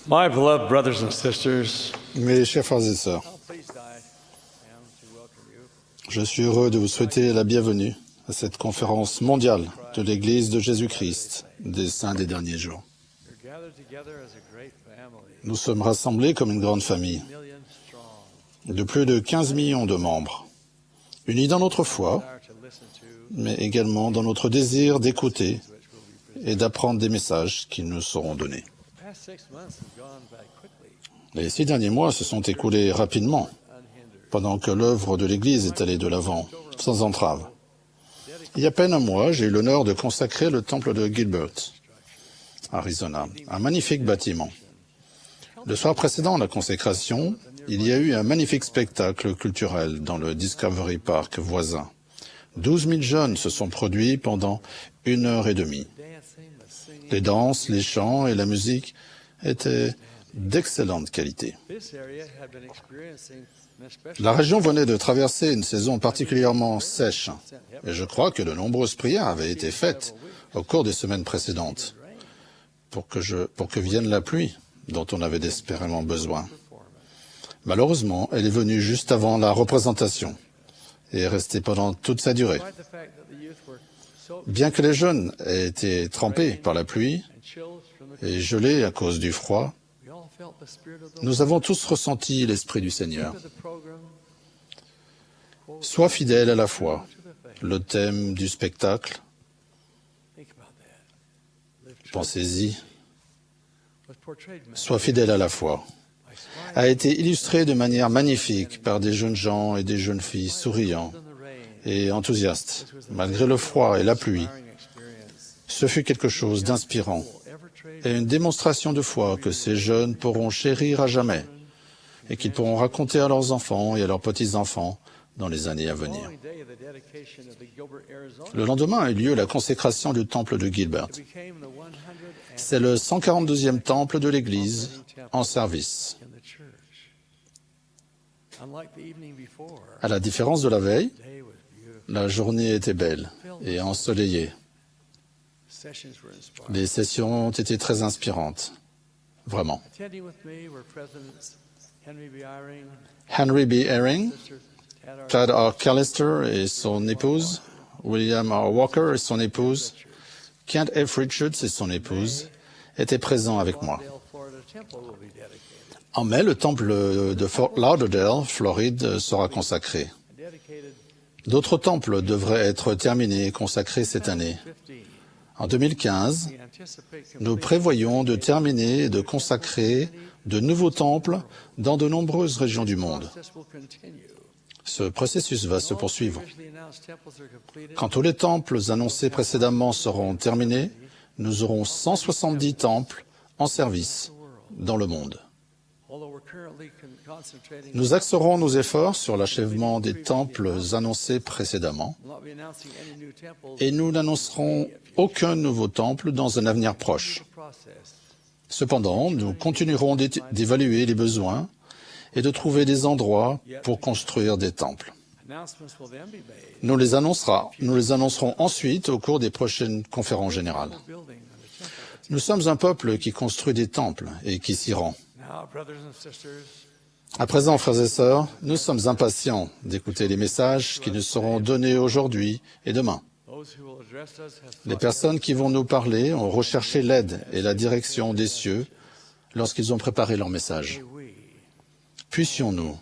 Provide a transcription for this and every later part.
My beloved brothers and sisters, Mes chers frères et sœurs, how pleased I am to welcome you. je suis heureux de vous souhaiter la bienvenue à cette conférence mondiale de l'Église de Jésus-Christ des Saints des derniers jours. You're gathered together as a great family, Nous sommes rassemblés comme une grande famille, million strong, de plus de 15 millions de membres, unis dans notre foi, desire to listen to mais également dans notre désir d'écouter which will be presented. et d'apprendre des messages qui nous seront donnés. The past 6 months have gone by quickly, Les 6 derniers mois se sont écoulés rapidement, unhindered. pendant que l'œuvre de l'Église est allée de l'avant, sans entrave. Il y a à peine un mois, j'ai eu l'honneur de consacrer le temple de Gilbert, Arizona, un magnifique bâtiment. Le soir précédent à la consécration, il y a eu un magnifique spectacle culturel dans le Discovery Park voisin. 12 000 jeunes se sont produits pendant 1h30. Dancing, the singing. Les danses, les chants et la musique étaient d'excellente qualité. This area had been experiencing an especially La région venait de traverser une saison particulièrement sèche, et je crois que de nombreuses prières avaient été faites au cours des semaines précédentes rain pour que vienne la pluie dont on avait désespérément besoin. performance. Malheureusement, elle est venue juste avant la représentation et est restée pendant toute sa durée. Despite the fact that the youth were soaked Bien que les jeunes aient été trempés par la pluie and chills from the et gelés à cause du froid, we all felt the spirit of the nous avons tous ressenti l'Esprit du Seigneur. Lord. The program Sois fidèle à la foi, to the faith. le thème du spectacle, Think about that. Live true pensez-y, was portrayed sois fidèle à la foi, by smiling a été illustré de manière magnifique par des jeunes gens et des jeunes filles souriants in the rain. et enthousiastes, malgré le froid et la pluie. Inspiring experience. Ce fut quelque chose d'inspirant Will ever trade et une démonstration de foi que ces jeunes pourront chérir à jamais et qu'ils pourront raconter à leurs enfants et à leurs petits-enfants dans les années à the venir. following day of the dedication of the Gilbert, Arizona. Le lendemain a eu lieu la consécration du temple de Gilbert. It became the 100th C'est le 142e temple de l'Église en service. in the church. Unlike the evening before, À la différence de la veille, the day was beautiful. la journée était belle et ensoleillée. Sessions were inspiring. Les sessions ont été très inspirantes. Vraiment. Attending with me were Presidents Henry B. Eyring, Henry B. Eyring, Sister Tad Tad R. Callister et son épouse, William R. Walker et son épouse, Kent F. Richards et son épouse étaient présents avec moi. Lauderdale, Florida temple will be dedicated. En mai, le temple de Fort Lauderdale, Floride, sera consacré. Dedicated D'autres temples devraient être terminés et consacrés cette année. 15. En 2015, We anticipate nous completing prévoyons de terminer et de consacrer de nouveaux temples dans de nombreuses régions du monde. process will continue. Ce processus va se poursuivre. Previously announced temples are completed. Quand tous les temples annoncés précédemment seront terminés, nous aurons 170 temples en service dans le monde. Although we're currently concentrating Nous axerons nos efforts sur l'achèvement des temples annoncés précédemment on not be announcing any new temples et nous n'annoncerons aucun nouveau temple dans un avenir proche. process. Cependant, nous continuerons d'évaluer les besoins et de trouver des endroits pour construire des temples. Announcements will then be made. Nous les annoncerons ensuite au cours des prochaines conférences générales. Building on the temple. Nous sommes un peuple qui construit des temples et qui s'y rend. Now, brothers and sisters, À présent, frères et sœurs, nous sommes impatients d'écouter les messages qui nous seront donnés aujourd'hui et demain. those who will address us have Les thought personnes qui vont nous parler ont recherché l'aide et la direction des cieux lorsqu'ils ont préparé leur message. may we Puissions-nous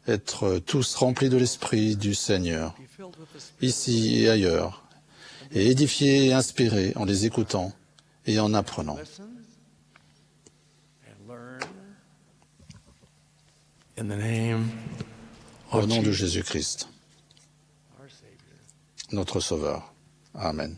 être tous remplis de l'Esprit du Seigneur, be filled with the Spirit ici et ailleurs, et édifiés et inspirés en les écoutant et en apprenant. listen and learn in the name Au of nom de Jesus, Jésus-Christ, our Savior. notre Sauveur. Amen.